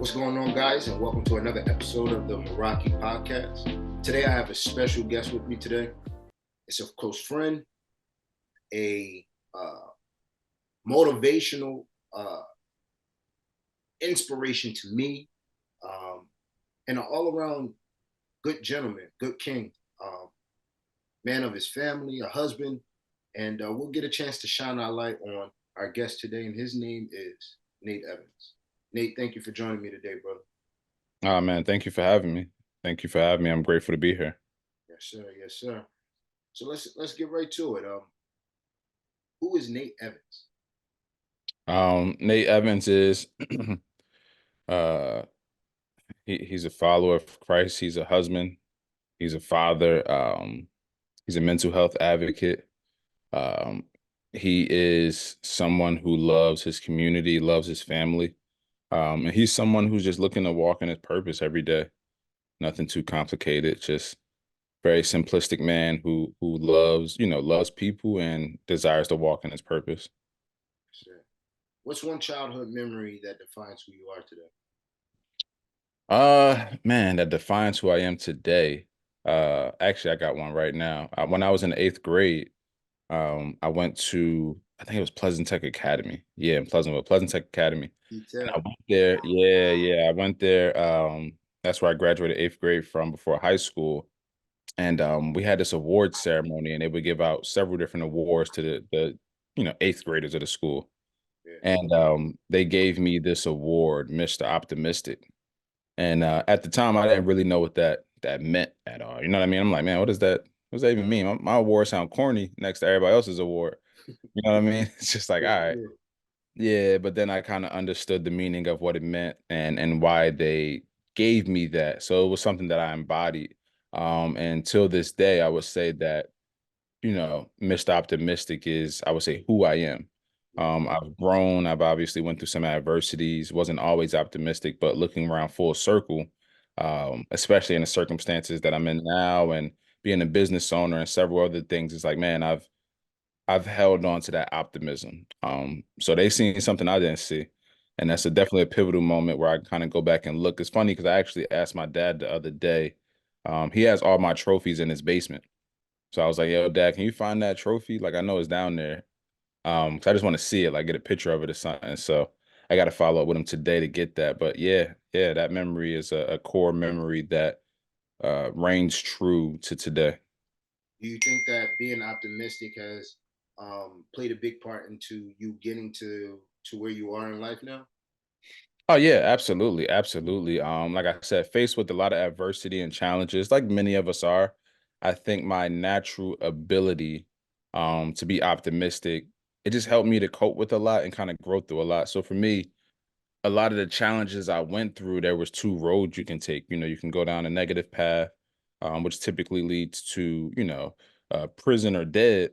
What's going on, guys, and welcome to another episode of the Meraki podcast. Today, I have a special guest with me today. It's a close friend, a motivational inspiration to me, um, and an all-around good gentleman, good king, man of his family, a husband, and we'll get a chance to shine our light on our guest today, and his name is Nate Evans. Nate, thank you for joining me today, brother. Oh man, thank you for having me. Thank you for having me. I'm grateful to be here. Yes, sir. Yes, sir. So let's get right to it. Who is Nate Evans? Nate Evans is uh he's a follower of Christ. He's a husband. He's a father. He's a mental health advocate. Um, he is someone who loves his community, loves his family. And he's someone who's just looking to walk in his purpose every day. Nothing too complicated, just very simplistic man who loves, loves people and desires to walk in his purpose. Sure. What's one childhood memory that defines who you are today? Man, that defines who I am today. Actually, I got one right now. When I was in eighth grade, I went to, I think it was Pleasant Tech Academy. Yeah, in Pleasantville, Pleasant Tech Academy. And I Detail. went there. Yeah, I went there. That's where I graduated eighth grade from before high school. And we had this award ceremony, and they would give out several different awards to the eighth graders of the school. Yeah. And they gave me this award, Mr. Optimistic. And at the time, I didn't really know what that meant at all. You know what I mean? I'm like, man, what does that? What does that even mean? My award sound corny next to everybody else's award. You know what I mean? It's just like, all Yeah. right, Yeah. yeah. But then I kind of understood the meaning of what it meant and why they gave me that. So it was something that I embodied. And till this day, I would say that Mr. Optimistic is, I would say, who I am. Yeah. I've grown. I've obviously went through some adversities. Wasn't always optimistic, but looking around full circle, especially in the circumstances that I'm in now, and being a business owner and several other things, it's like, man, I've held on to that optimism. So they seen something I didn't see, and that's definitely a pivotal moment where I kind of go back and look. It's funny because I actually asked my dad the other day. He has all my trophies in his basement. So I was like, yo, Dad, can you find that trophy? Like, I know it's down there. 'Cause I just want to see it, like get a picture of it or something. So I got to follow up with him today to get that. But yeah, that memory is a core memory that reigns true to today. Do you think that being optimistic has played a big part into you getting to where you are in life now? Oh yeah, absolutely, absolutely. Like I said, faced with a lot of adversity and challenges, like many of us are, I think my natural ability to be optimistic, it just helped me to cope with a lot and kind of grow through a lot. So for me, a lot of the challenges I went through, there was two roads you can take. You can go down a negative path, which typically leads to, prison or dead,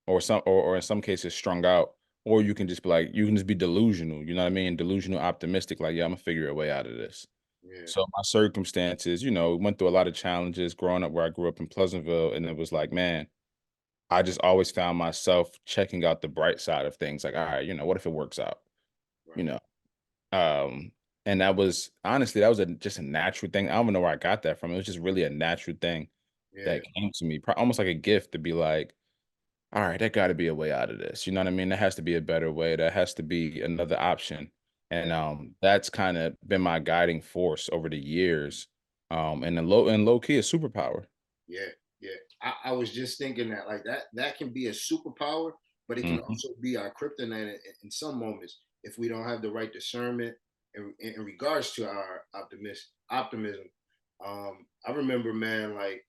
or in some cases strung out. Or you can just be like, you can just be delusional. You know what I mean? Delusional, optimistic. Like, yeah, I'm gonna figure a way out of this. Yeah. So my circumstances, went through a lot of challenges growing up where I grew up in Pleasantville, and it was like, man, I just always found myself checking out the bright side of things. Like, all right, what if it works out? You Right. know, um, and that was honestly, that was just a natural thing. I don't even know where I got that from. It was just really a natural thing Yeah. that came to me, almost like a gift to be like, all right, there got to be a way out of this. You know what I mean? There has to be a better way. There has to be another option. And Yeah. that's kind of been my guiding force over the years. And low key a superpower. Yeah. Yeah. I was just thinking that like that can be a superpower, but it can Hmm. also be our kryptonite in some moments if we don't have the right discernment in regards to our optimism. I remember, man, like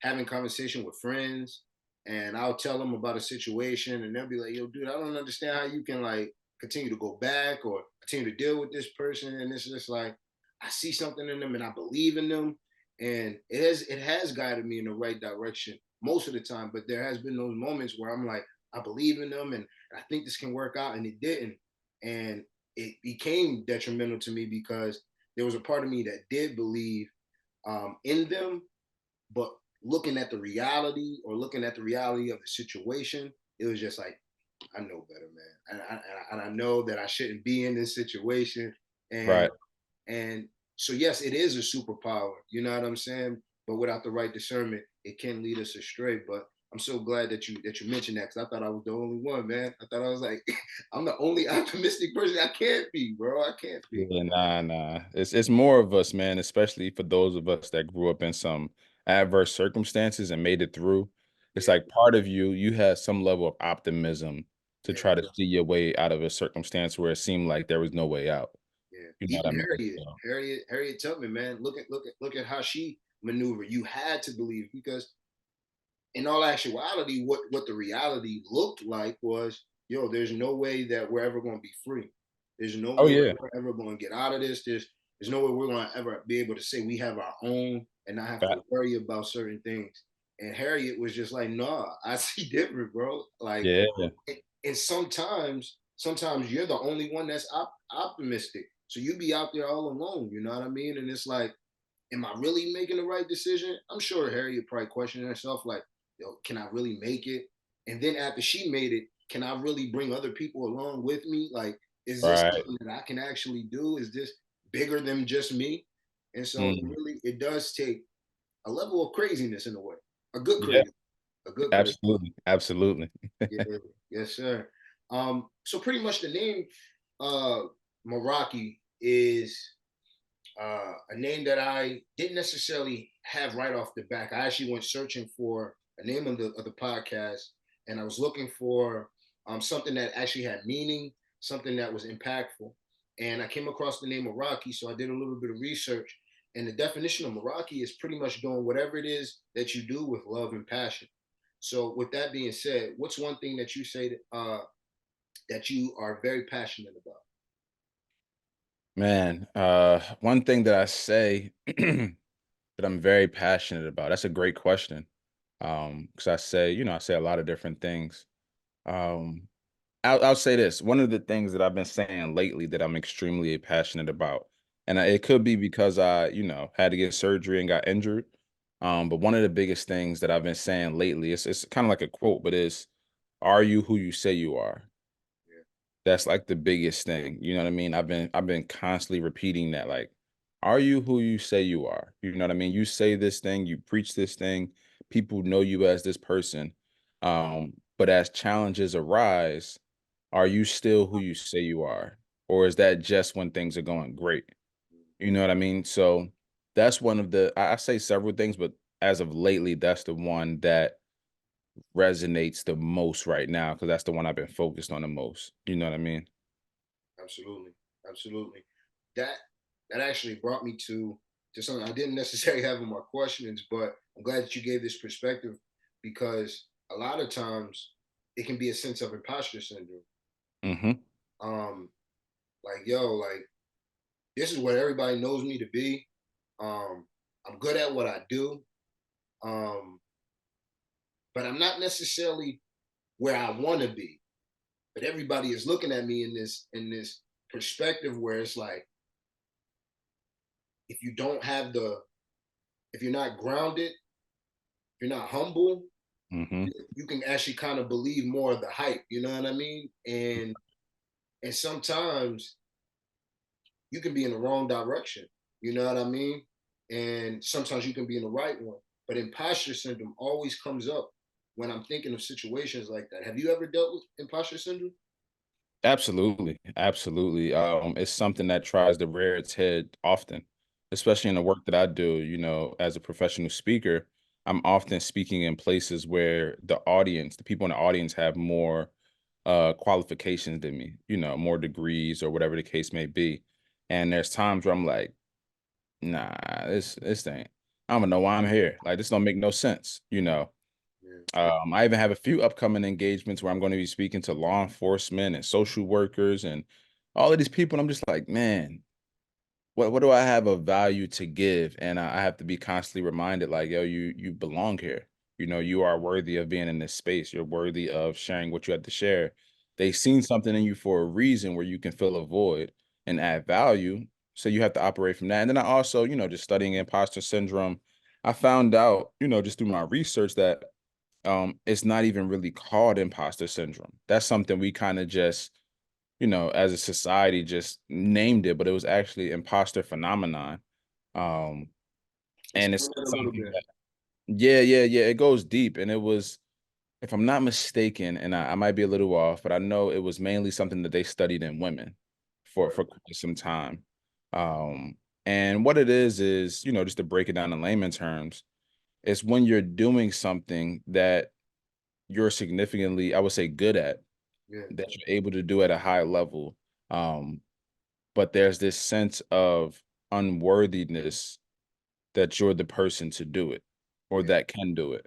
having conversation with friends, and I'll tell them about a situation, and they'll be like, "Yo, dude, I don't understand how you can like continue to go back or continue to deal with this person." And it's just like I see something in them, and I believe in them, and it has guided me in the right direction most of the time. But there has been those moments where I'm like, I believe in them, and I think this can work out, and it didn't, and it became detrimental to me because there was a part of me that did believe in them, but looking at the reality or looking at the reality of the situation, it was just like, I know better, man. And I know that I shouldn't be in this situation. And Right. and so yes, it is a superpower. You know what I'm saying? But without the right discernment, it can lead us astray. But I'm so glad that you mentioned that because I thought I was the only one, man. I thought I was like, I'm the only optimistic person. I can't be, bro. I can't be. Yeah, nah, nah. It's more of us, man, especially for those of us that grew up in some adverse circumstances and made it through. It's Yeah, like part of you, you had some level of optimism to yeah, try to see your way out of a circumstance where it seemed like there was no way out. yeah. You know what I Even mean? Harriet, So, Harriet Tubman, man. Look at how she maneuvered. You had to believe because in all actuality, what the reality looked like was, yo, there's no way that we're ever going to be free. There's no oh way yeah, that we're ever going to get out of this. There's no way we're going to ever be able to say we have our own and not have to fact. worry about certain things. And Harriet was just like, nah, I see different, bro. Like, Yeah, and sometimes you're the only one that's optimistic. So you be out there all alone. You know what I mean? And it's like, am I really making the right decision? I'm sure Harriet probably questioning herself, like, yo, can I really make it? And then after she made it, can I really bring other people along with me? Like, is this right. something that I can actually do? Is this bigger than just me? And so Mm, it does take a level of craziness in a way, a good yeah, crazy, a good crazy. absolutely, absolutely. Yeah, yes, sir. So pretty much the name uh Meraki is a name that I didn't necessarily have right off the back. I actually went searching for a name of the podcast, and I was looking for something that actually had meaning, something that was impactful. And I came across the name Meraki, so I did a little bit of research. And the definition of Meraki is pretty much doing whatever it is that you do with love and passion. So, with that being said, what's one thing that you say that you are very passionate about? Man, one thing that I say that I'm very passionate about. That's a great question. Because I say, I say a lot of different things. Um, I'll say this. One of the things that I've been saying lately that I'm extremely passionate about, and it could be because I, had to get surgery and got injured. But one of the biggest things that I've been saying lately, it's kind of like a quote, but is, "Are you who you say you are?" Yeah, That's like the biggest thing. You know what I mean? I've been constantly repeating that. Like, are you who you say you are? You know what I mean? You say this thing, you preach this thing, people know you as this person. But as challenges arise, are you still who you say you are? Or is that just when things are going great? You know what I mean? So that's one of the I say several things, but as of lately, that's the one that resonates the most right now because that's the one I've been focused on the most. You know what I mean? absolutely, absolutely. That that actually brought me to something I didn't necessarily have in my questions, but I'm glad that you gave this perspective because a lot of times it can be a sense of imposter syndrome. Mhm. Um, like yo, like this is what everybody knows me to be. Um, I'm good at what I do, um, but I'm not necessarily where I want to be. But everybody is looking at me in this perspective where it's like if you don't have the if you're not grounded, if you're not humble, Mhm. you can actually kind of believe more of the hype. You know what I mean? And sometimes you can be in the wrong direction. You know what I mean? And sometimes you can be in the right one. But imposter syndrome always comes up when I'm thinking of situations like that. Have you ever dealt with imposter syndrome? Absolutely. Absolutely. It's something that tries to rear its head often, especially in the work that I do, as a professional speaker. I'm often speaking in places where the people in the audience have more qualifications than me, more degrees or whatever the case may be. And there's times where I'm like, nah, this ain't. I don't know why I'm here. Like this don't make no sense. Yeah, I even have a few upcoming engagements where I'm going to be speaking to law enforcement and social workers and all of these people. And I'm just like, man, what do I have of value to give? And I have to be constantly reminded, like, yo, you belong here. You are worthy of being in this space. You're worthy of sharing what you have to share. They've seen something in you for a reason where you can fill a void and add value. So you have to operate from that. And then I also, just studying imposter syndrome, I found out, just through my research that it's not even really called imposter syndrome. That's something we kind of just as a society just named it, but it was actually imposter phenomenon. Um, and Explain it's that a little something bit. that, yeah, yeah, yeah, it goes deep. And it was, if I'm not mistaken, and I might be a little off, but I know it was mainly something that they studied in women for Word. quite some time. Um, and what it is, just to break it down in layman terms, it's when you're doing something that you're significantly, I would say, good at, Yeah, that you're able to do at a high level. Um, but there's this sense of unworthiness that you're the person to do it or yeah, that can do it.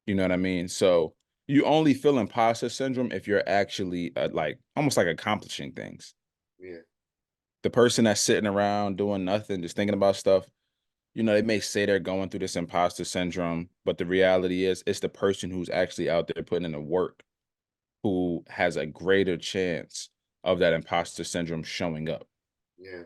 You know what I mean? So you only feel imposter syndrome if you're actually like almost like accomplishing things. yeah, The person that's sitting around doing nothing, just thinking about stuff, they may say they're going through this imposter syndrome, but the reality is it's the person who's actually out there putting in the work who has a greater chance of that imposter syndrome showing up. yeah,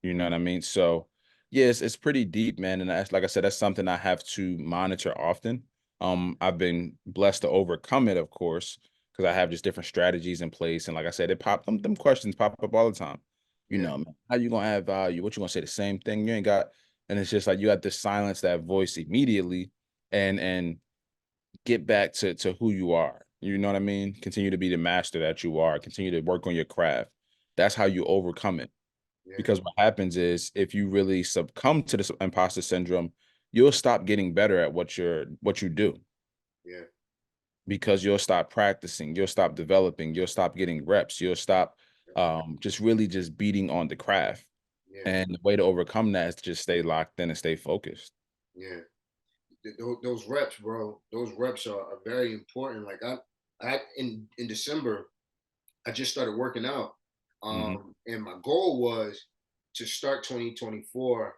You know what I mean? So, yes, it's pretty deep, man. And that's, like I said, that's something I have to monitor often. I've been blessed to overcome it, of course, because I have just different strategies in place. And like I said, them questions pop up all the time. yeah, Man, how you gonna add value? What you gonna say the same thing? You ain't got, and it's just like you have to silence that voice immediately and get back to who you are. You know what I mean? Continue to be the master that you are. Continue to work on your craft. That's how you overcome it. yeah, Because what happens is if you really succumb to this imposter syndrome, you'll stop getting better at what you do yeah, because you'll stop practicing, you'll stop developing, you'll stop getting reps, you'll stop just really just beating on the craft. yeah, And the way to overcome that is to just stay locked in and stay focused. yeah. Those reps, bro. Those reps are very important. Like in December, I just started working out, Hmm. and my goal was to start 2024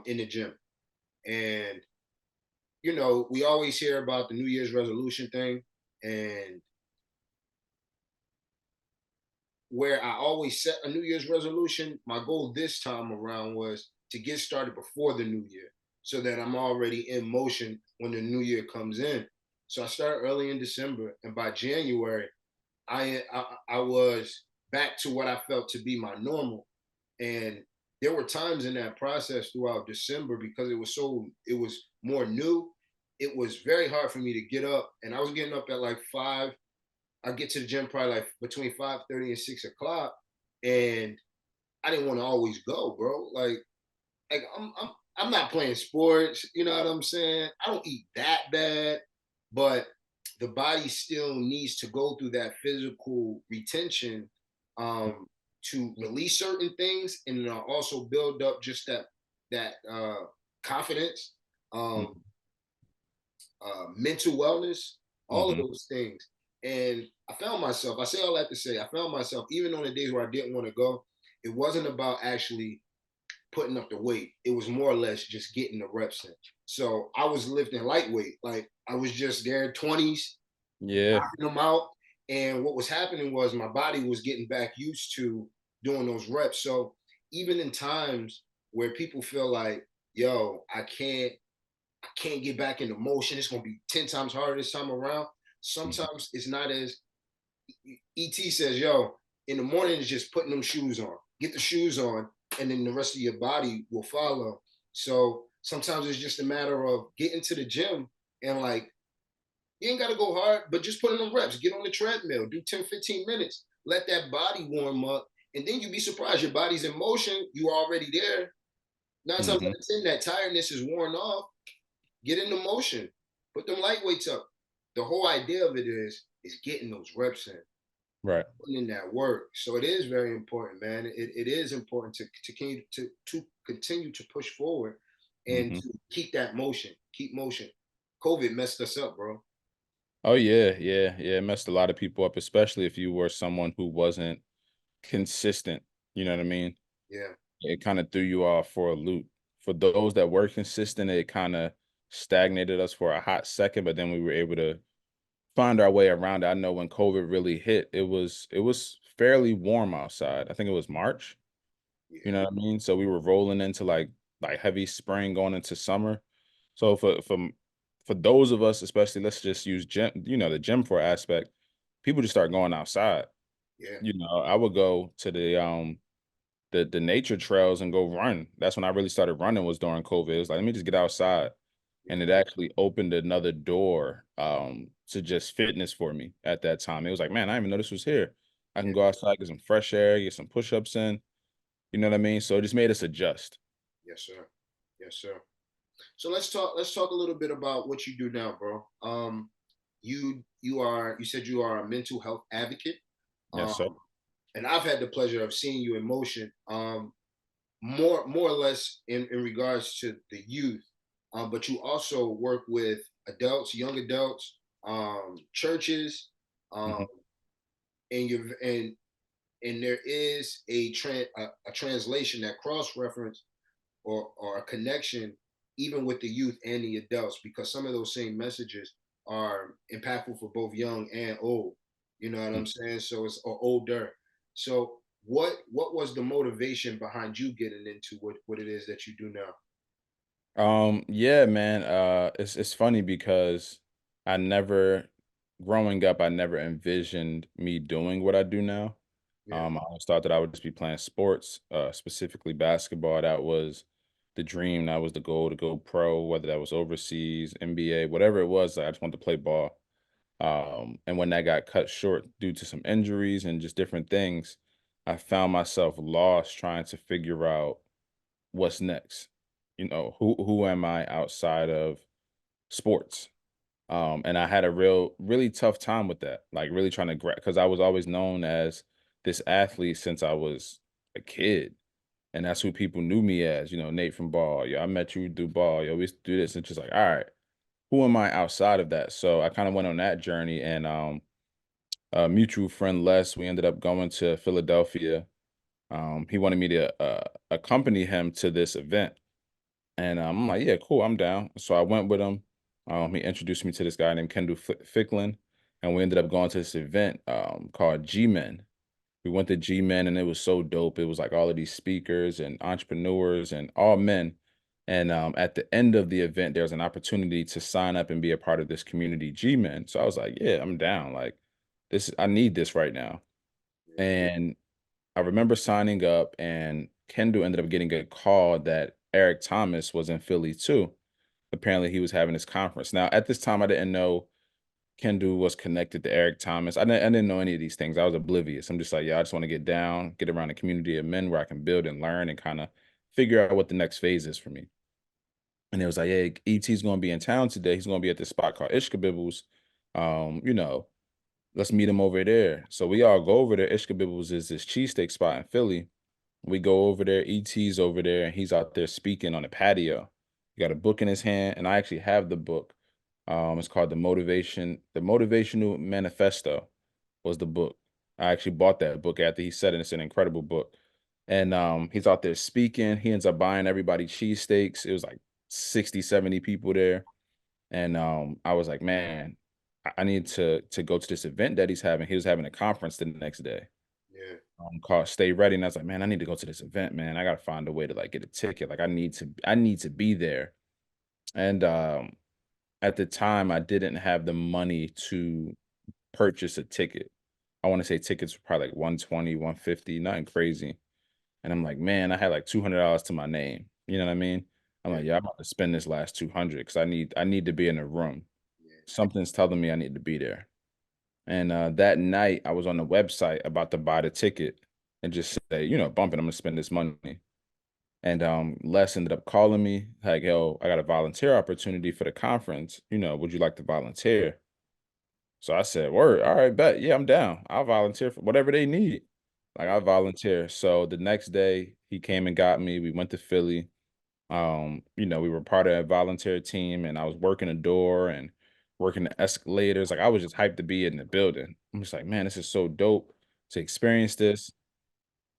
in the gym. And we always hear about the New Year's resolution thing, and where I always set a New Year's resolution, my goal this time around was to get started before the new year so that I'm already in motion when the new year comes in. So I started early in December, and by January, I was back to what I felt to be my normal. And there were times in that process throughout December because it was more new. It was very hard for me to get up, and I was getting up at like 5. I get to the gym probably like between 5:30 and 6 o'clock, and I didn't want to always go, bro. Like I'm not playing sports. You know what I'm saying? I don't eat that bad, but the body still needs to go through that physical retention to release certain things, and then also build up just that confidence. Um, Hmm. Mental wellness, all of Hmm. those things. And I found myself, I say all that to say, I found myself, even on the days where I didn't want to go, it wasn't about actually putting up the weight. It was more or less just getting the reps in. So I was lifting lightweight. Like I was just there 20s, Yeah. knocking them out. And what was happening was my body was getting back used to doing those reps. So even in times where people feel like, yo, I can't get back into motion. It's going to be 10 times harder this time around. Mhm. Sometimes it's not as ET says, yo, in the morning, it's just putting them shoes on. Get the shoes on, and then the rest of your body will follow. So sometimes it's just a matter of getting to the gym and like, you ain't got to go hard, but just put in them reps. Get on the treadmill, do 10, 15 minutes, let that body warm up. And then you'd be surprised. Your body's in motion. You already there. 9 times out Hmm. of 10, that tiredness is worn off. Get into motion. Put them light weights up. The whole idea of it is getting those reps in, Right. putting in that work. So it is very important, man. It is important to continue to push forward and Hmm. to keep that motion. Keep motion. COVID messed us up, bro. Oh yeah, yeah, yeah. It messed a lot of people up, especially if you were someone who wasn't consistent. You know what I mean? Yeah, It kind of threw you off for a loop. For those that were consistent, it kind of stagnated us for a hot second, but then we were able to find our way around it. I know when COVID really hit, it was fairly warm outside. I think it was March. You yeah, know what I mean? So we were rolling into like heavy spring going into summer. So for those of us, especially, let's just use gym, the gym for aspect, people just start going outside. Yeah. I would go to the nature trails and go run. That's when I really started running was during COVID. It was like, let me just get outside. And Yeah. it actually opened another door to just fitness for me at that time. It was like, man, I didn't even know this was here. I can Yeah. go outside, get some fresh air, get some push-ups in. You know what I mean? So it just made us adjust. Yes, sir. Yes, sir. So let's talk a little bit about what you do now, bro. You said you are a mental health advocate. Yes, sir. Um, and I've had the pleasure of seeing you in motion. More or less in regards to the youth. But you also work with adults, young adults, churches, um, Mhm. and you and there is a translation that cross reference or a connection even with the youth and the adults because some of those same messages are impactful for both young and old. You know what I'm saying? So it's or older. So what was the motivation behind you getting into what it is that you do now? Yeah, man. It's funny because I never, growing up, I never envisioned me doing what I do now. Yeah, I always thought that I would just be playing sports, specifically basketball. That was the dream. That was the goal to go pro, whether that was overseas, NBA, whatever it was. I just wanted to play ball. And when that got cut short due to some injuries and just different things, I found myself lost trying to figure out what's next. Who am I outside of sports? And I had a really tough time with that, like really trying to grab because I was always known as this athlete since I was a kid. And that's who people knew me as, Nate from ball. Yeah, I met you through ball. Yo, we used to do this. And just like, all right, who am I outside of that? So I kind of went on that journey and a mutual friend Les, we ended up going to Philadelphia. He wanted me to accompany him to this event. And I'm like, yeah, cool, I'm down. So I went with him. He introduced me to this guy named Kendall Ficklin, and we ended up going to this event called G Men. We went to G Men, and it was so dope. It was like all of these speakers and entrepreneurs and all men. And at the end of the event, there was an opportunity to sign up and be a part of this community G Men. So I was like, yeah, I'm down. Like I need this right now. yeah, And I remember signing up, and Kendall ended up getting a call that Eric Thomas was in Philly too. Apparently, he was having his conference. Now, at this time, I didn't know Kendall was connected to Eric Thomas. I didn't know any of these things. I was oblivious. I'm just like, yeah, I just want to get down, get around a community of men where I can build and learn and kind of figure out what the next phase is for me. And it was like, hey, ET's going to be in town today. He's going to be at this spot called Ishkabibbles. Um, you know, let's meet him over there. So we all go over there. Ishkabibbles is this cheesesteak spot in Philly. We go over there, ET's over there, and he's out there speaking on the patio. He got a book in his hand, and I actually have the book. It's called The Motivational Manifesto was the book. I actually bought that book after he said it. It's an incredible book. And he's out there speaking. He ends up buying everybody cheesesteaks. It was like 60, 70 people there. And I was like, man, I need to go to this event that he's having. He was having a conference the next day yeah, called Stay Ready. And I was like, man, I need to go to this event, man. I gotta find a way to like get a ticket. Like I need to be there. And at the time I didn't have the money to purchase a ticket. I want to say tickets were probably like 120, 150, nothing crazy. And I'm like, man, I had like $200 to my name. You know what I mean? I'm yeah, like, yeah, I'm about to spend this last 200 because I need to be in a room. yeah, Something's telling me I need to be there. And that night, I was on the website about to buy the ticket and just say, bump it, I'm gonna spend this money. And Les ended up calling me, like, yo, I got a volunteer opportunity for the conference. Would you like to volunteer? So I said, word, all right, bet. Yeah, I'm down. I'll volunteer for whatever they need. Like I volunteer. So the next day he came and got me. We went to Philly. We were part of a volunteer team and I was working the door and working the escalators. Like I was just hyped to be in the building. I'm just like, man, this is so dope to experience this.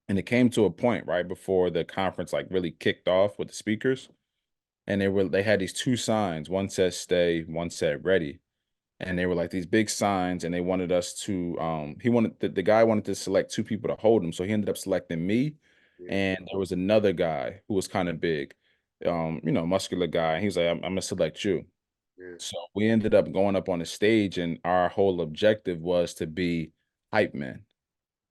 And it came to a point right before the conference like really kicked off with the speakers. And they had these two signs. One said stay, one said ready. And they were like these big signs, and they wanted us to the guy wanted to select two people to hold him. So he ended up selecting me, yeah, and there was another guy who was kind of big, muscular guy. He was like, I'm gonna select you. yeah, So we ended up going up on the stage, and our whole objective was to be hype men.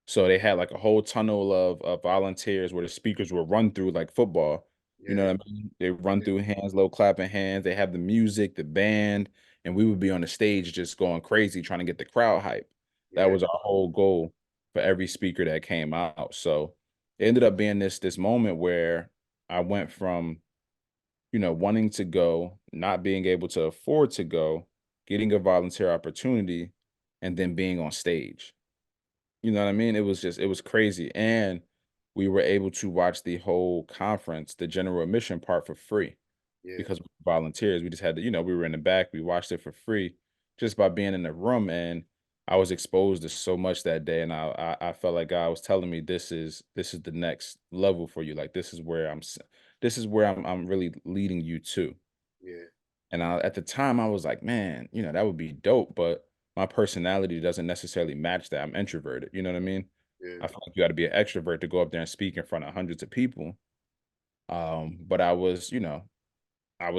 So they had like a whole tunnel of volunteers where the speakers would run through like football. You know Yeah. what I mean? They run through hands, low clapping hands. They have the music, the band, and we would be on the stage just going crazy trying to get the crowd hype. That Yeah. was our whole goal for every speaker that came out. So it ended up being this moment where I went from, wanting to go, not being able to afford to go, getting a volunteer opportunity, and then being on stage. You know what I mean? It was crazy. And we were able to watch the whole conference, the general admission part for free Yeah. because we were volunteers. We just had to, we were in the back, we watched it for free just by being in the room. And I was exposed to so much that day. And I felt like God was telling me this is the next level for you. Like this is where I'm really leading you to. Yeah. And at the time, I was like, man, that would be dope. But my personality doesn't necessarily match that. I'm introverted. You know what I mean? Yeah. I feel like you got to be an extrovert to go up there and speak in front of hundreds of people. But I was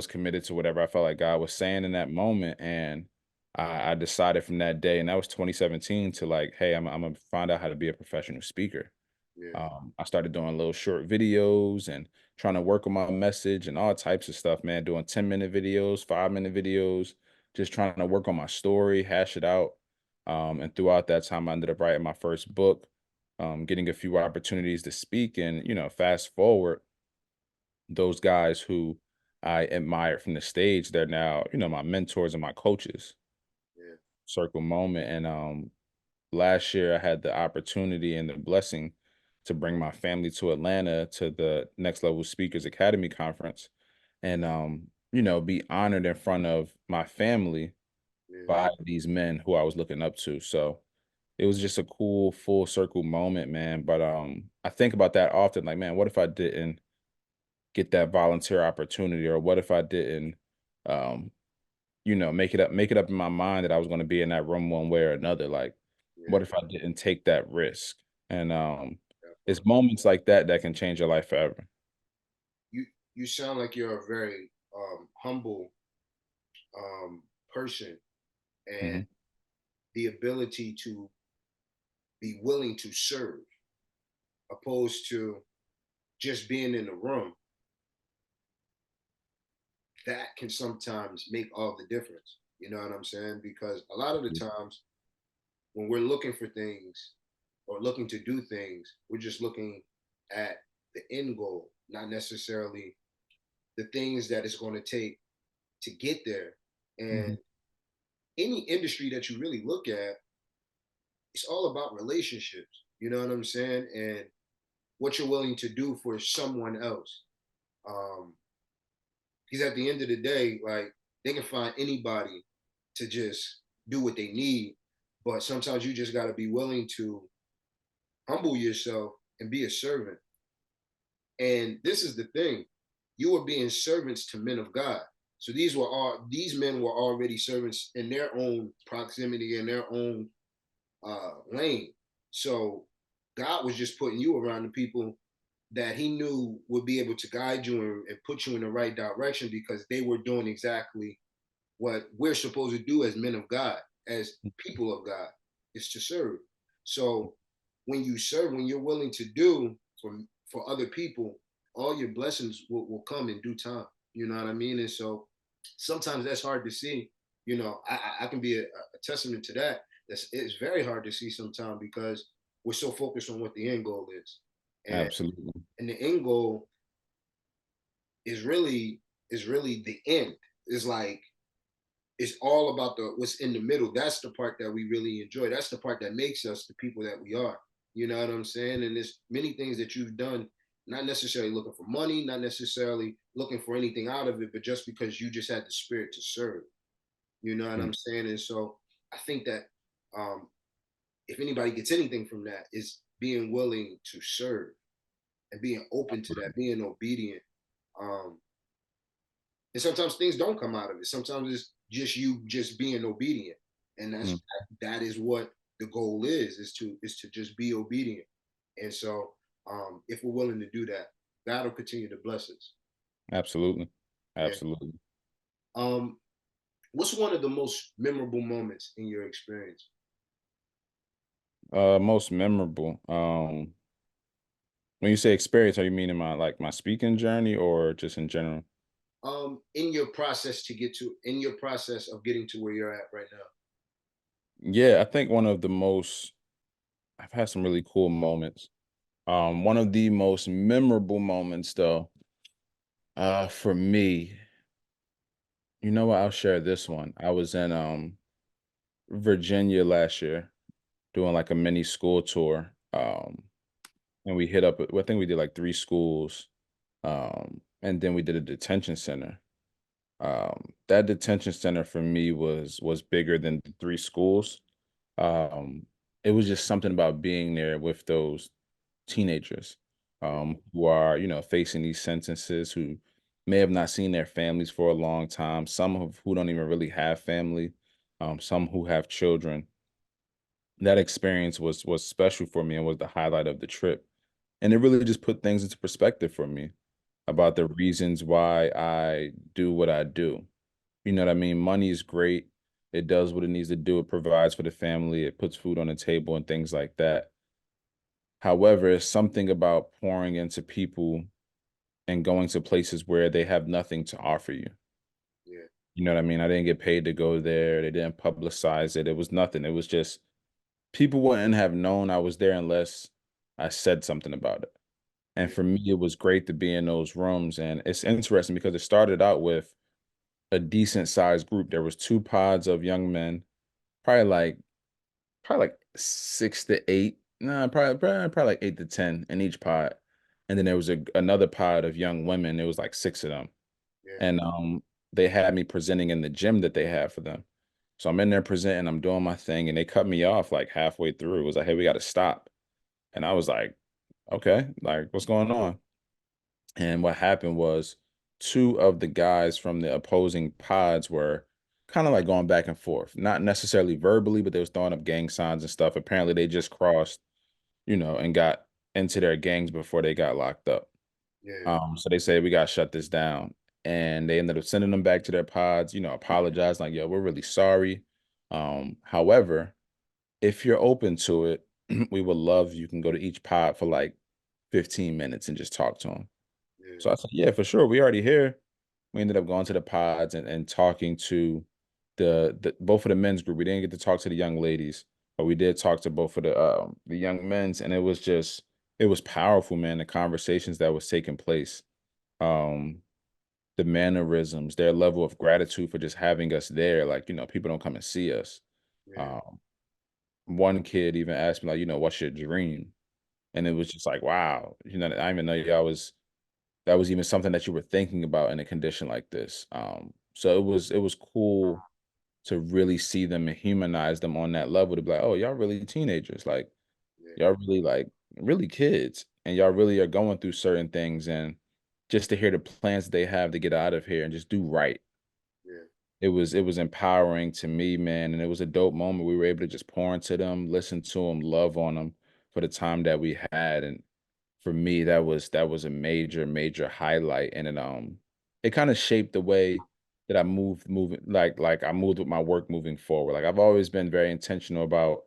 committed to whatever I felt like God was saying in that moment. And I decided from that day, and that was 2017, to like, hey, I'm going to find out how to be a professional speaker. Yeah. I started doing little short videos and trying to work on my message and all types of stuff, man. Doing 10-minute videos, 5-minute videos, just trying to work on my story, hash it out. And throughout that time, I ended up writing my first book, getting a few opportunities to speak. And, fast forward, those guys who I admired from the stage, they're now, my mentors and my coaches. Yeah. Circle moment. And last year I had the opportunity and the blessing to bring my family to Atlanta to the Next Level Speakers Academy conference and be honored in front of my family Yeah. by these men who I was looking up to. So it was just a cool full circle moment, man. But I think about that often, like, man, what if I didn't get that volunteer opportunity, or what if I didn't um make it up in my mind that I was gonna be in that room one way or another. Like, Yeah. what if I didn't take that risk? And That it's part. moments like that that can change your life forever. You sound like you're a very humble person, and Mhm. the ability to be willing to serve opposed to just being in the room, that can sometimes make all the difference. You know what I'm saying? Because a lot of the Yeah. times when we're looking for things or looking to do things, we're just looking at the end goal, not necessarily the things that it's going to take to get there. And Mhm. any industry that you really look at, it's all about relationships. You know what I'm saying? And what you're willing to do for someone else. Um, because at the end of the day, like, they can find anybody to just do what they need, but sometimes you just got to be willing to humble yourself and be a servant. And this is the thing: you were being servants to men of God. So these men were already servants in their own proximity, in their own lane. So God was just putting you around the people that He knew would be able to guide you and put you in the right direction, because they were doing exactly what we're supposed to do as men of God, as people of God, is to serve. So when you serve, when you're willing to do for other people, all your blessings will come in due time. You know what I mean? And so sometimes that's hard to see. I can be a testament to that. It's very hard to see sometimes, because we're so focused on what the end goal is, and Absolutely. the end goal is really the end. It's like it's all about the what's in the middle. That's the part that we really enjoy. That's the part that makes us the people that we are. You know what I'm saying? And there's many things that you've done, not necessarily looking for money, not necessarily looking for anything out of it, but just because you just had the spirit to serve. You know what Mm. I'm saying? And so I think that um, if anybody gets anything from that, is being willing to serve and being open to that, being obedient. Um, and sometimes things don't come out of it. Sometimes it's just you just being obedient, and Mm. that is what the goal is to just be obedient. And so, if we're willing to do that, God will continue to bless us. Absolutely. Yeah. Absolutely. Um, what's one of the most memorable moments in your experience? Most memorable. When you say experience, are you meaning my like my speaking journey or just in general? In your process to get to in your process of getting to where you're at right now. Yeah, I think one of the most I've had some really cool moments. One of the most memorable moments though, for me, you know what, I'll share this one. I was in Virginia last year doing like a mini school tour. And we hit up I think we did like three schools. And then we did a detention center. That detention center for me was bigger than the three schools. Um, it was just something about being there with those teenagers Yeah, who are, facing these sentences, who may have not seen their families for a long time, some of who don't even really have family, some who have children. That experience was special for me and was the highlight of the trip. And it really just put things into perspective for me yeah, about the reasons why I do what I do. You know what I mean? Money is great. It does what it needs to do. It provides for the family. It puts food on the table and things like that. However, it's something about pouring into people and going to places where they have nothing to offer you. yeah, You know what I mean? I didn't get paid to go there. They didn't publicize it. It was nothing. It was just people wouldn't have known I was there unless I said something about it. And yeah, for me, it was great to be in those rooms. And it's interesting because it started out with a decent sized group. There was two pods of young men, probably like probably like 6 to 8. Nah, probably like 8 to 10 in each pod. And then there was another pod of young women. It was like 6 of them. yeah, And they had me presenting in the gym that they had for them. So I'm in there presenting, I'm doing my thing, and they cut me off like halfway through. It was like, "Hey, we got to stop." And I was like, "Okay, like what's going on?" And what happened was two of the guys from the opposing pods were kind of like going back and forth, not necessarily verbally, but they was throwing up gang signs and stuff. Apparently, they just crossed, and got into their gangs before they got locked up. yeah, So they say we got to shut this down, and they ended up sending them back to their pods. Apologize like, "Yo, we're really sorry. However, if you're open to it, we would love you can go to each pod for like 15 minutes and just talk to them." yeah, So I said, "Yeah, for sure. We already here." We ended up going to the pods and talking to the both of the men's group. We didn't get to talk to the young ladies, but we did talk to both of the young men's, and it was powerful, man. The conversations that was taking place, um, the mannerisms, their level of gratitude for just having us there. Like, people don't come and see us. yeah, Um, One kid even asked me, like, "What's your dream?" And it was just like, wow, I didn't even know y'all was that was even something that you were thinking about in a condition like this. So it was cool to really see them and humanize them on that level to be like, oh, y'all really teenagers, like yeah, y'all really like really kids, and y'all really are going through certain things, and just to hear the plans that they have to get out of here and just do right. yeah, It was empowering to me, man, and it was a dope moment. We were able to just pour into them, listen to them, love on them for the time that we had, and for me, that was a major, major highlight, and it kind of shaped the way that I moving like I moved with my work moving forward. Like I've always been very intentional about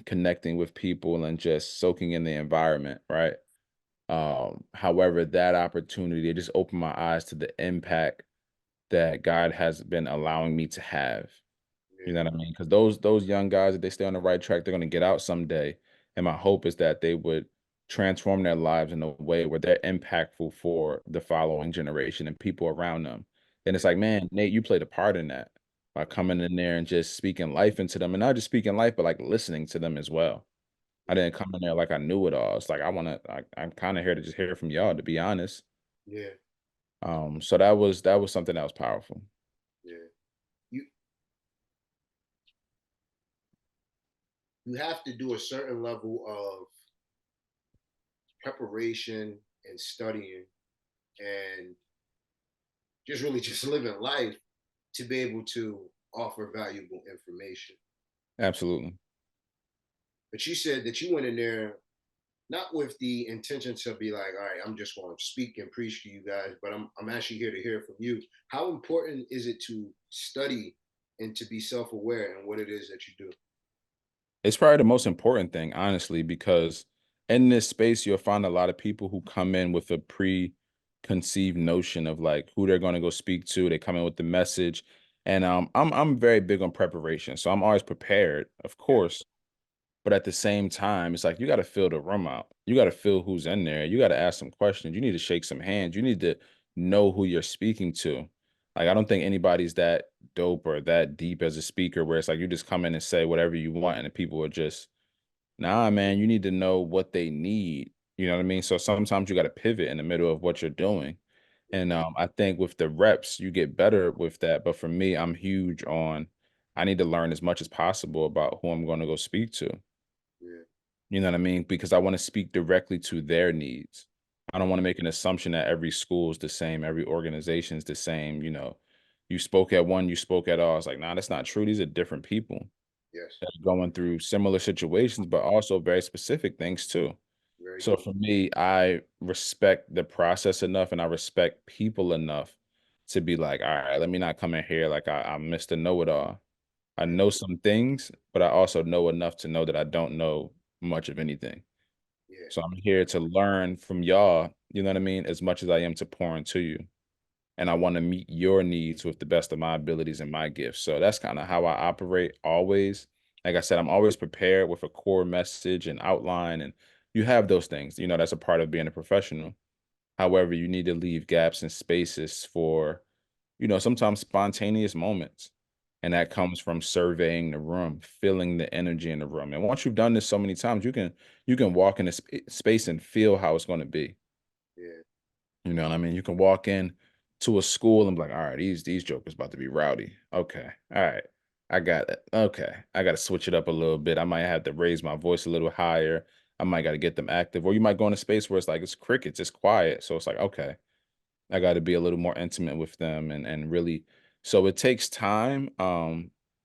connecting with people and just soaking in the environment, right? However, that opportunity it just opened my eyes to the impact that God has been allowing me to have. You yeah, know what I mean? Because those young guys, if they stay on the right track, they're gonna get out someday. And my hope is that they would transform their lives in a way where they're impactful for the following generation and people around them. And it's yeah, like, man, Nate, you played a part in that by coming in there and just speaking life into them, and not just speaking life, but like listening to them as well. I yeah, didn't come in there like I knew it all. It's like I'm kind of here to just hear from y'all, to be honest. yeah, So that was something that was powerful. yeah. You you have to do a certain level of preparation and studying and just really just living life to be able to offer valuable information. Absolutely. But you said that you went in there not with the intention to be like, all right, I'm just going to speak and preach to you guys, but I'm actually here to hear from you. How important is it to study and to be self aware in what it is that you do? It's probably the most important thing, honestly, because in this space, you'll find a lot of people who come in with a preconceived notion of like who they're going to go speak to. They come in with the message, and I'm very big on preparation, so I'm always prepared, of Yeah, course. But at the same time, it's like you got to fill the room out. You got to feel who's in there. You got to ask some questions. You need to shake some hands. You need to know who you're speaking to. Like, I don't think anybody's that dope or that deep as a speaker where it's like you just come in and say whatever you want and the people are just, nah, man, you need to know what they need. You know what I mean? So sometimes you got to pivot in the middle of what you're doing. yeah, And I think with the reps, you get better with that. But for me, I'm huge on I need to learn as much as possible about who I'm going to go speak to. yeah, You know what I mean? Because I want to speak directly to their needs. I don't yeah, want to make an assumption that every school is the same, every organization is the same. You spoke at one, you spoke at all. It's like, nah, that's not true. These are different people yes, that are going through similar situations, but also very specific things too. very So true. for me, I respect the process enough and I respect people enough to be like, all right, let me not come in here like I'm Mr. Know-it-all. I Yeah, know some things, but I also know enough to know that I don't know much of anything. yeah, So I'm here to learn from y'all, you know what I mean, as much as I am to pour into you. And I want to meet your needs with the best of my abilities and my gifts. So that's kind of how I operate always. Like I said, I'm always prepared with a core message and outline, and you have those things. That's a part of being a professional. However, you need to leave gaps and spaces for, sometimes spontaneous moments. And that comes from surveying the room, feeling the energy in the room. And once you've done this so many times, you can walk in a space and feel how it's going to be. yeah, You know what I mean? You can walk in to a school and be like, all right, these jokers about to be rowdy. Okay. All right. I got it. Okay. I got to switch it up a little bit. I might have to raise my voice a little higher. I might got to get them active. Or you might go in a space where it's like it's crickets, it's quiet. So it's like, okay, I got to be a little more intimate with them and really so it takes time.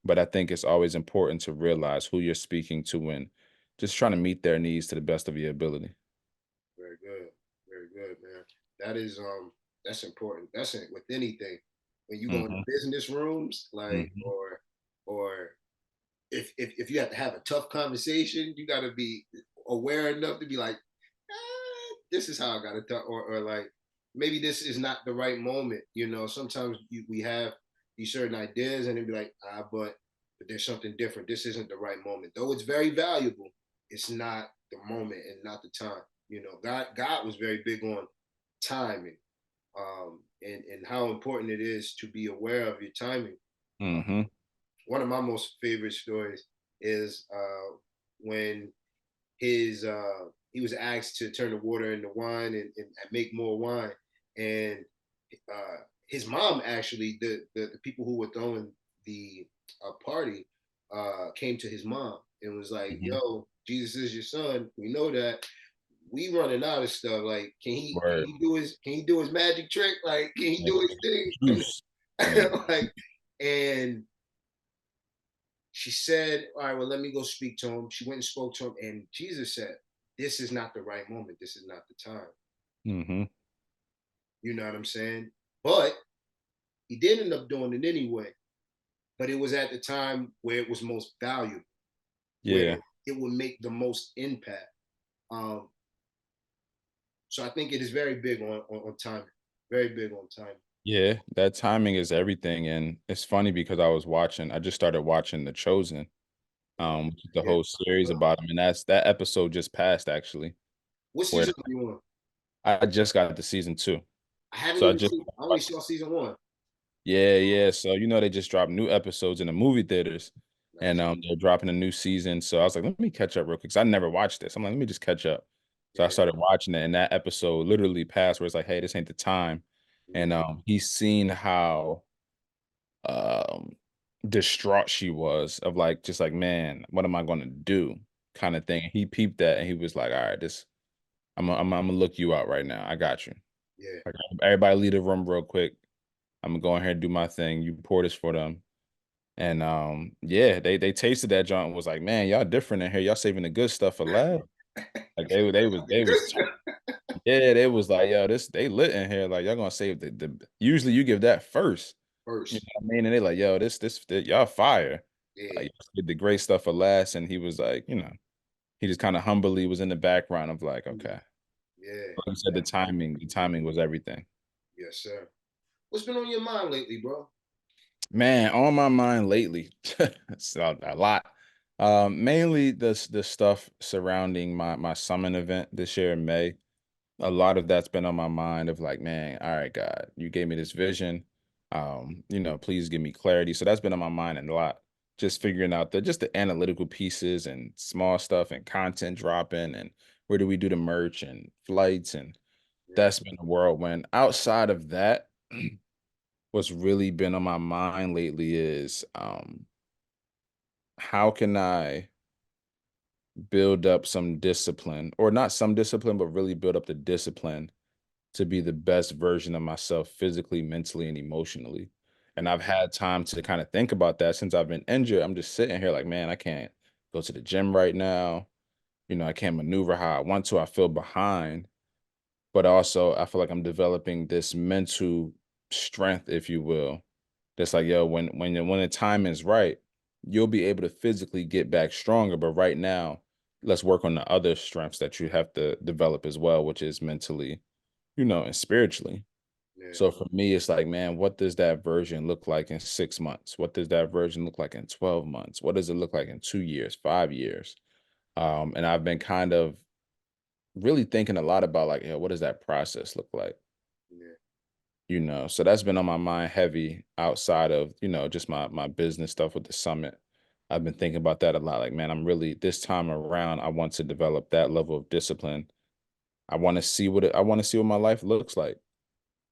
But I think it's always important to realize who you're speaking to and just trying to meet their needs to the best of your ability. very good, very good, man. That is that's important. That's it with anything. When you go into Hmm. business rooms, like Hmm. or if you have to have a tough conversation, you got to be aware enough to be like, this is how I got to talk, or like maybe this is not the right moment. Sometimes we have these certain ideas, and then be like, but there's something different. This isn't the right moment, though. It's very valuable. It's not the moment and not the time. God was very big on timing, and how important it is to be aware of your timing. Uh, Hmm. One of my most favorite stories is when he was asked to turn the water into wine and make more wine, and his mom actually the people who were throwing the party came to his mom and was like, Hmm. "Yo, Jesus is your son. We know that." We running out of stuff. Like, Word. can he do his magic trick? Like, can he Make do his it thing? juice. Make Like, and she said, "All right, well, let me go speak to him." She went and spoke to him, and Jesus said, "This is not the right moment. This is not the time." Mhm. You know what I'm saying? But he did end up doing it anyway. But it was at the time where it was most valuable, where Yeah. it would make the most impact. Um, so I think it is very big on timing. Very big on timing. Yeah, that timing is everything, and it's funny because I just started watching The Chosen, Uh, which is the yeah. whole series about him, and that episode just passed actually, What where season are you on? I just got to season 2. I haven't So I even just seen. I only saw season one. Yeah, yeah. So they just dropped new episodes in the movie theaters, and Nice. they're dropping a new season. So I was like, let me catch up real quick because I never watched this. I'm like, let me just catch up. So I Yeah. started watching it, and that episode literally passed where it's like, hey, this ain't the time. And Mhm. he's seen how um distraught she was of like just like, man, what am I gonna do? Kind of thing. He peeped that and he was like, all right, this I'm gonna look you out right now. I got you. Yeah. Like, everybody leave the room real quick. I'm gonna go ahead and do my thing. You pour this for them. And yeah, they tasted that joint and was like, man, y'all different in here. Y'all saving the good stuff for last. Like The good they was stuff yeah, they was like, yo, this they lit in here. Like y'all gonna save the usually you give that first. You first. know what I mean? And they like, yo, y'all fire. Yeah. did the great stuff for last, and he was like, he just kind of humbly was in the background of like, okay. Yeah. Like you said, the timing was everything. Yes, sir. What's been on your mind lately, bro? Man, on my mind lately, it's a lot. Mainly the stuff surrounding my summit event this year in May. A lot of that's been on my mind of like, man, all right, God, you gave me this vision. Please give me clarity. So that's been on my mind and a lot. Just figuring out just the analytical pieces and small stuff and content dropping and where do we do the merch and flights, and Yeah. that's been a whirlwind. Outside of that, what's really been on my mind lately is how can I build up some discipline, or not some discipline, but really build up the discipline to be the best version of myself physically, mentally, and emotionally. And Yeah. I've had time to kind of think about that since I've been injured. I'm just sitting here like, man, I can't go to the gym right now. I can't maneuver how I want to. I feel behind, but also I feel like I'm developing this mental strength, if you will. That's like, yo, when the time is right, you'll be able to physically get back stronger. But right now, let's work on the other strengths that you have to develop as well, which is mentally, and spiritually. Yeah. So for me, it's like, man, what does that version look like in 6 months? What does that version look like in 12 months? What does it look like in 2 years, 5 years? And I've been kind of really thinking a lot about like, what does that process look like? Yeah. So that's been on my mind heavy outside of, just my business stuff with the summit. I've been thinking about that a lot. Like, man, I'm really this time around, I want to develop that level of discipline. I want to see what my life looks like,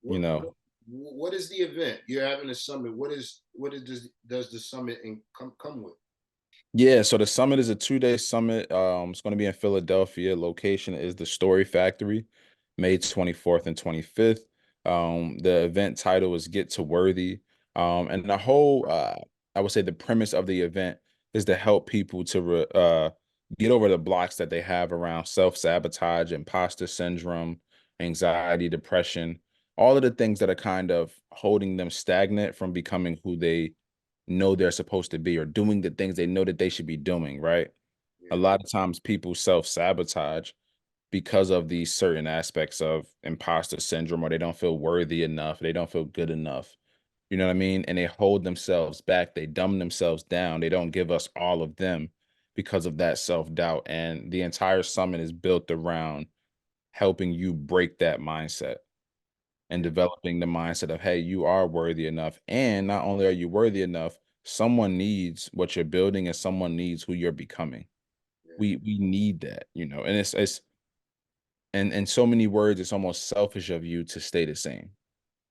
you What, know. what what is the event? You're having a summit. What is does the summit come with? Yeah, so the summit is a 2-day summit. It's going to be in Philadelphia. Location is the Story Factory, May 24th and 25th. The event title is Get to Worthy. And the whole, I would say the premise of the event is to help people to get over the blocks that they have around self-sabotage, imposter syndrome, anxiety, depression, all of the things that are kind of holding them stagnant from becoming who they know they're supposed to be, or doing the things they know that they should be doing, right? A Yeah. lot of times people self-sabotage because of these certain aspects of imposter syndrome, or they don't feel worthy enough, they don't feel good enough. You know what I mean? And they hold themselves back, they dumb themselves down, they don't give us all of them because of that self-doubt. And the entire summit is built around helping you break that mindset and Yeah. developing the mindset of, hey, you are worthy enough. And not only are you worthy enough, someone needs what you're building and someone needs who you're becoming. Yeah. We need that, and it's and in so many words, it's almost selfish of you to stay the same.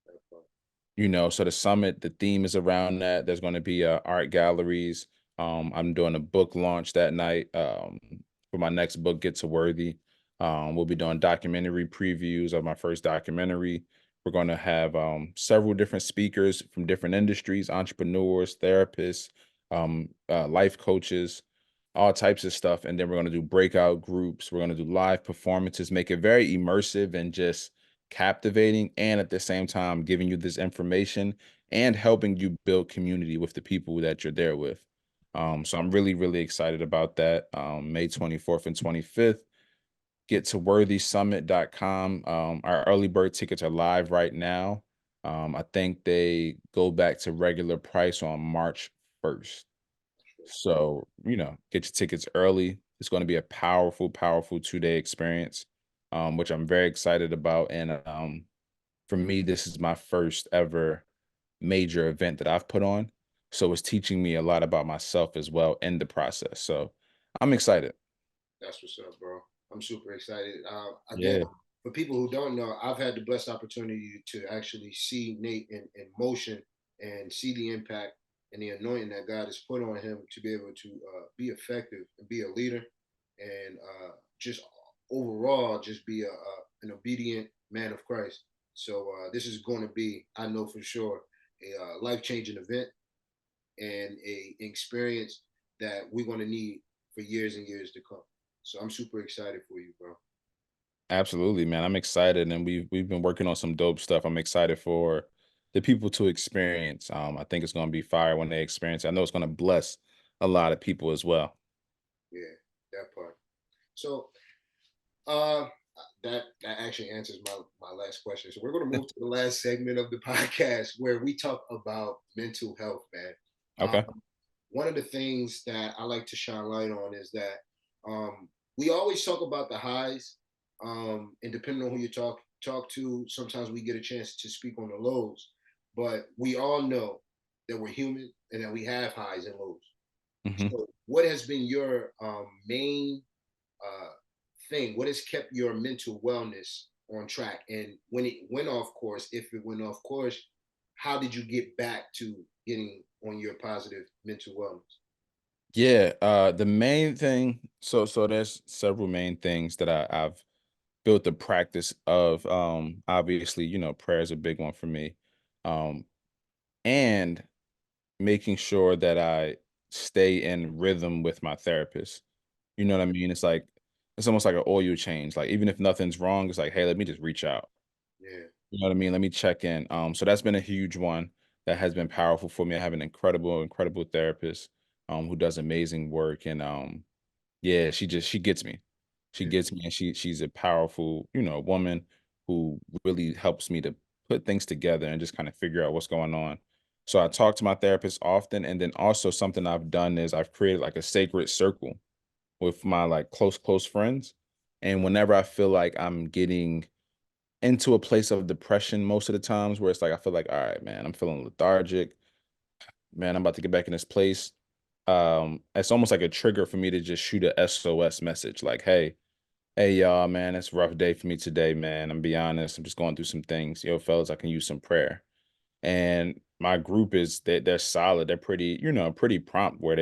That part. So the summit, the theme is around that. There's going to be art galleries. I'm doing a book launch that night for my next book, Get to Worthy. We'll be doing documentary previews of my first documentary. We're going to have several different speakers from different industries, entrepreneurs, therapists, life coaches, all types of stuff. And then we're going to do breakout groups. We're going to do live performances, make it very immersive and just captivating, and at the same time giving you this information and helping you build community with the people that you're there with. So I'm really, really excited about that. May 24th and 25th. Get to worthysummit.com. Our early bird tickets are live right now. I think they go back to regular price on March 1st. So, get your tickets early. It's going to be a powerful, powerful 2-day experience, which I'm very excited about. And for me, this is my first ever major event that I've put on. So it's teaching me a lot about myself as well in the process. So I'm excited. That's what's up, bro. I'm super excited. Again, Yeah, for people who don't know, I've had the blessed opportunity to actually see Nate in motion and see the impact and the anointing that God has put on him to be able to be effective and be a leader, and just overall just be an obedient man of Christ. So this is going to be, I know for sure, a life changing event and a experience that we're going to need for years and years to come. So I'm super excited for you, bro. absolutely, man. I'm excited, and we've been working on some dope stuff. I'm excited for the people to experience. I think it's going to be fire when they experience it. I know it's going to bless a lot of people as well. Yeah, that part. So uh that actually answers my last question. So we're gonna move to the last segment of the podcast where we talk about mental health, man. Um, Okay. one of the things that I like to shine light on is that we always talk about the highs, and depending on who you talk to, sometimes we get a chance to speak on the lows. But we all know that we're human and that we have highs and lows. Hmm. So, what has been your main uh, thing? What has kept your mental wellness on track? And when it went off course, if it went off course, how did you get back to getting on your positive mental wellness? Yeah, the main thing. So there's several main things that I've built the practice of. Obviously, prayer is a big one for me, um, and making sure that I stay in rhythm with my therapist. You know what I mean? It's almost like an oil change. Like even if nothing's wrong, it's like, hey, let me just reach out. Yeah, You know what I mean? Let me check in. So that's been a huge one that has been powerful for me. I have an incredible therapist who does amazing work. And yeah, she gets me. She yeah, gets me, and she's a powerful, woman who really helps me to put things together and just kind of figure out what's going on. So I talk to my therapist often, and then also something I've done is I've created like a sacred circle with my like close friends. And whenever I feel like I'm getting into a place of depression most of the times where it's like I feel like, all right, man, I'm feeling lethargic, man, I'm about to get back in this place. It's almost like a trigger for me to just shoot a SOS message like, hey y'all, man, it's a rough day for me today, man. I'm be honest, I'm just going through some things. Yo, fellas, I can use some prayer. And my group is they're solid. They're pretty, pretty prompt where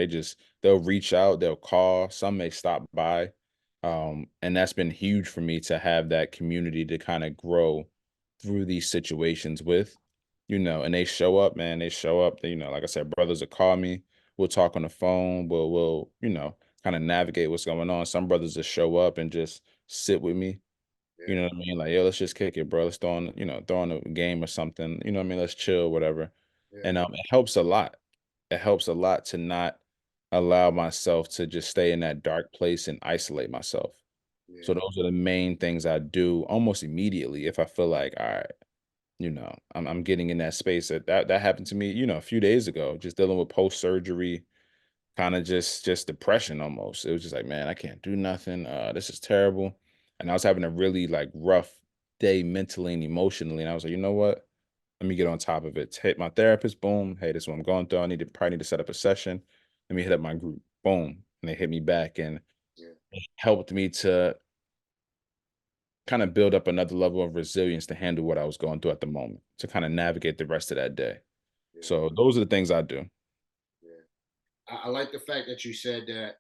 they'll reach out, they'll call, some may stop by. And that's been huge for me to have that community to kind of grow through these situations with, and they show up, man. They show up. Like I said, brothers will call me. We'll talk on the phone. We'll kind of navigate what's going on. Some brothers will show up and just sit with me. You yeah, know what I mean? Like, yo, let's just kick it, bro. Let's throw on a game or something. You know what I mean? Let's chill, whatever. yeah, And it helps a lot. It helps a lot to not allow myself to just stay in that dark place and isolate myself. So yeah, those are the main things I do almost immediately if I feel like, all right, I'm getting in that space. That happened to me, a few days ago, just dealing with post surgery, kind of just depression almost. It was just like, man, I can't do nothing. This is terrible. And I was having a really like rough day mentally and emotionally. And I was like, you know what? Let me get on top of it. Hit my therapist, boom. Hey, this is what I'm going through. Probably need to set up a session. Let me hit up my group. Boom. And they hit me back and yeah, it helped me to kind of build up another level of resilience to handle what I was going through at the moment, to kind of navigate the rest of that day. yeah, So those are the things I do. yeah. I like the fact that you said that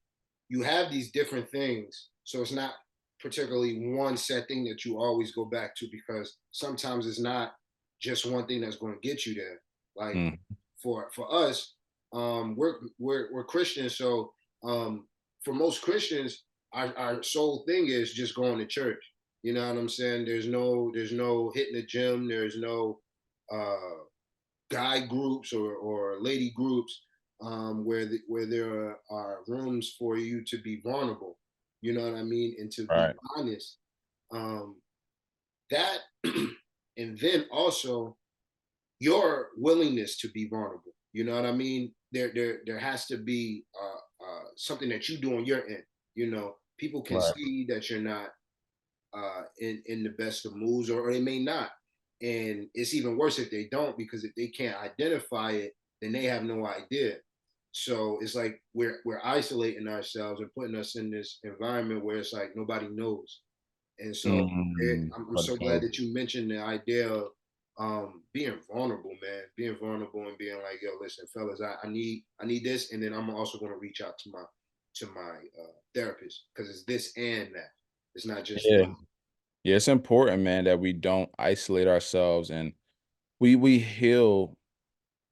you have these different things, so it's not particularly one set thing that you always go back to because sometimes it's not just one thing that's going to get you there. Like Mm, for us, we're Christians, so for most Christians, our sole thing is just going to church. You know what I'm saying? There's no hitting the gym. There's no uh, guy groups or lady groups where there are rooms for you to be vulnerable. You know what I mean, and to be right. honest. Um, that and then also your willingness to be vulnerable. You know what I mean? There has to be something that you do on your end. You know, people can Right. see that you're not in the best of moods, or they may not. And it's even worse if they don't, because if they can't identify it, then they have no idea. So it's like we're isolating ourselves and putting us in this environment where it's like nobody knows. And so I'm so glad Okay. that you mentioned the idea of being vulnerable, man, being vulnerable and being like, yo, listen, fellas, I need this, and then I'm also going to reach out to my therapist because it's this and that. It's not just Yeah. this. Yeah, it's important, man, that we don't isolate ourselves and we heal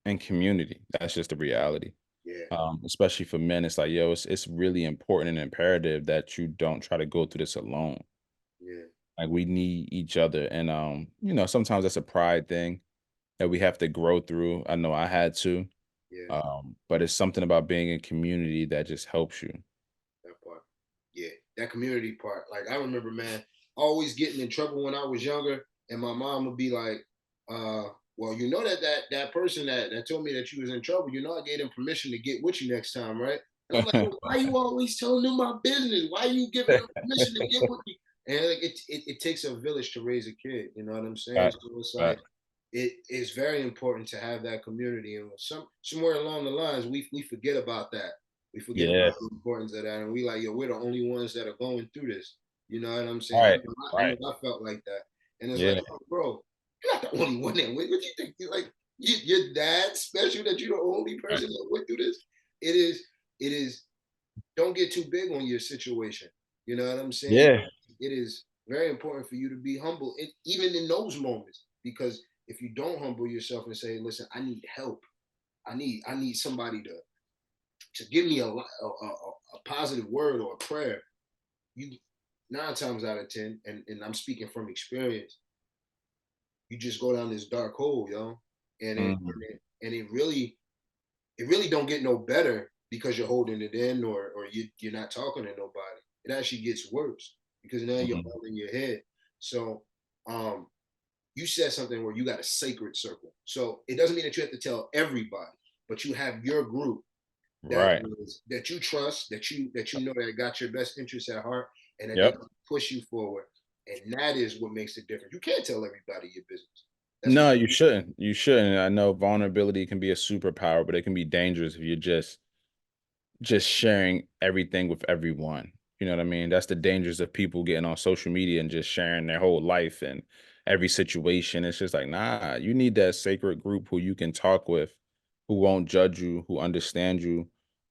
in community. That's just the reality. Yeah, Especially for men, it's like, yo, it's really important and imperative that you don't try to go through this alone. yeah, Like we need each other. And sometimes that's a pride thing that we have to grow through. I know I had to. yeah, Yeah, But it's something about being in community that just helps you. that part. Yeah, that community part. Like I remember, man, always getting in trouble when I was younger, and my mom would be like, well, you know that person that told me that you was in trouble, you know, I gave them permission to get with you next time, right?" And I'm like, well, why you always telling them my business? Why you giving them permission to get with me? And like, it takes a village to raise a kid. You know what I'm saying? Right, So it's like right. it is very important to have that community. And somewhere along the lines, we forget about that. We forget Yeah. about the importance of that, and we like, yo, we're the only ones that are going through this. You know what I'm saying? Right, I know right. I felt like that, and it's like, Yeah, oh, bro, you're not the only one that went. What do you think? You're like your dad special that you're the only right. person that went through this? It is. It is. Don't get too big on your situation. You know what I'm saying? Yeah, It is very important for you to be humble, even in those moments, because if you don't humble yourself and say, "Listen, I need help. I need somebody to give me a positive word or a prayer," you 9 times out of 10, and I'm speaking from experience, you just go down this dark hole, yo, and it mhm, and it, and it really don't get no better because you're holding it in or you're not talking to nobody. It actually gets worse because now you're mhm. all in your head. So um you said something where you got a sacred circle. So it doesn't mean that you have to tell everybody, but you have your group Right. that you trust, that you know that got your best interests at heart, and that they Yep. can push you forward. And that is what makes the difference. You can't tell everybody your business. That's No, you shouldn't. You shouldn't. I know vulnerability can be a superpower, but it can be dangerous if you're just sharing everything with everyone. You know what I mean? That's the dangers of people getting on social media and just sharing their whole life and every situation. It's just like, nah, you need that sacred group who you can talk with, who won't judge you, who understand you,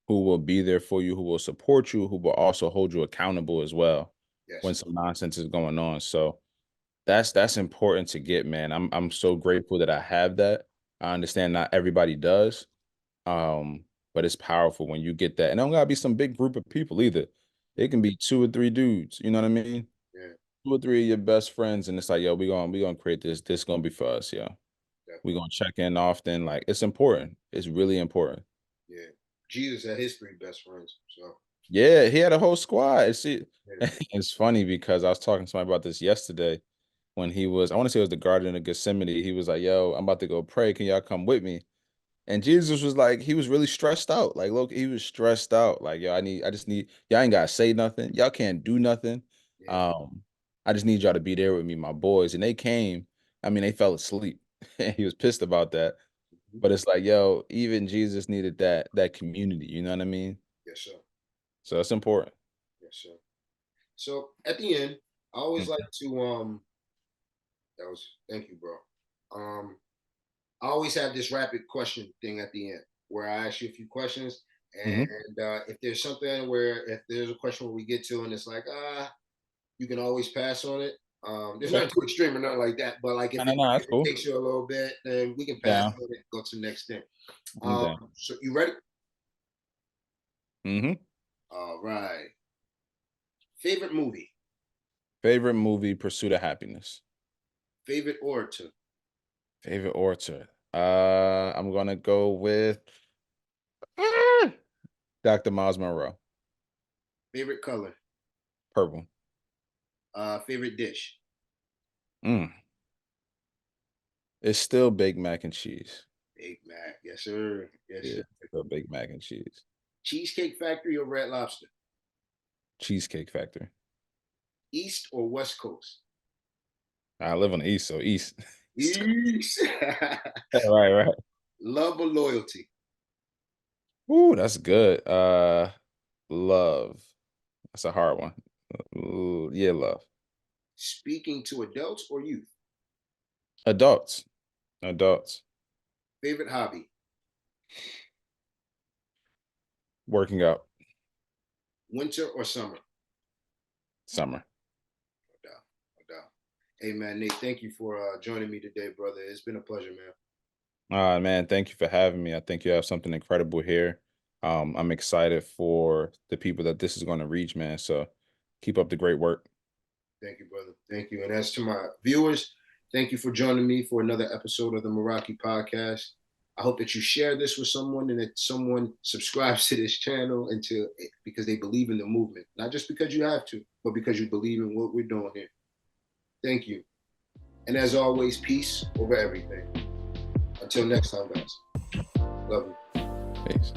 who will be there for you, who will support you, who will also hold you accountable as well yes, when some nonsense is going on. So that's important to get, man. I'm so grateful that I have that. I understand not everybody does, but it's powerful when you get that. And it don't gotta be some big group of people either. It can be 2 or 3 dudes, you know what I mean? yeah, 2 or 3 of your best friends, and it's like, "Yo, we gonna create this. This gonna be for us, yo. We definitely, gonna check in often." Like, it's important. It's really important. yeah. Jesus had his 3 best friends, so Yeah, he had a whole squad. See, yeah, it's funny because I was talking to somebody about this yesterday when he was I wanna say it was the Garden of Gethsemane. He was like, "Yo, I'm about to go pray. Can y'all come with me?" And Jesus was like, he was really stressed out. Like, look, he was stressed out. Like, yo, I just need, y'all ain't gotta say nothing. Y'all can't do nothing. yeah, Um, I just need y'all to be there with me, my boys. And they came. I mean, they fell asleep. He was pissed about that. mhm, But it's like, yo, even Jesus needed that community. You know what I mean? yes, sir, So it's important. yes, sir. So at the end, I always like Mhm. to that was thank you, bro. I always have this rapid question thing at the end where I ask you a few questions, Mhm. and if there's something where if there's a question where we get to and it's like you can always pass on it. There's Okay. nothing too extreme or nothing like that, but like No, if no, it, no, that's if it cool. takes you a little bit, then we can I'm pass down. on it, go to the next thing. I'm down. So you ready? Hmm. All right. Favorite movie, Favorite movie, Pursuit of Happiness. favorite orator, Favorite orator. I'm gonna go with Dr. Miles Monroe. favorite color, Purple. favorite dish, Mm. It's still Big Mac and cheese. Big Mac. Yes, sir. Yes, Yeah, sir. still Big Mac and cheese. Cheesecake Factory or Red Lobster, Cheesecake Factory. East or West Coast? I live on the East, so East. East. Right, right. Love or loyalty? Ooh, that's good. Love. That's a hard one. Ooh, yeah, love. Speaking to adults or youth? Adults. Adults. Favorite hobby? Working out. Winter or summer? Summer. No doubt. No doubt. Hey man, Nate, thank you for joining me today, brother. It's been a pleasure, man. Man, thank you for having me. I think you have something incredible here. I'm excited for the people that this is going to reach, man. So keep up the great work. Thank you, brother. Thank you. And as to my viewers, thank you for joining me for another episode of the Meraki podcast. I hope that you share this with someone and that someone subscribes to this channel and to because they believe in the movement, not just because you have to, but because you believe in what we're doing here. Thank you. And as always, peace over everything. Until next time, guys. Love you. Peace.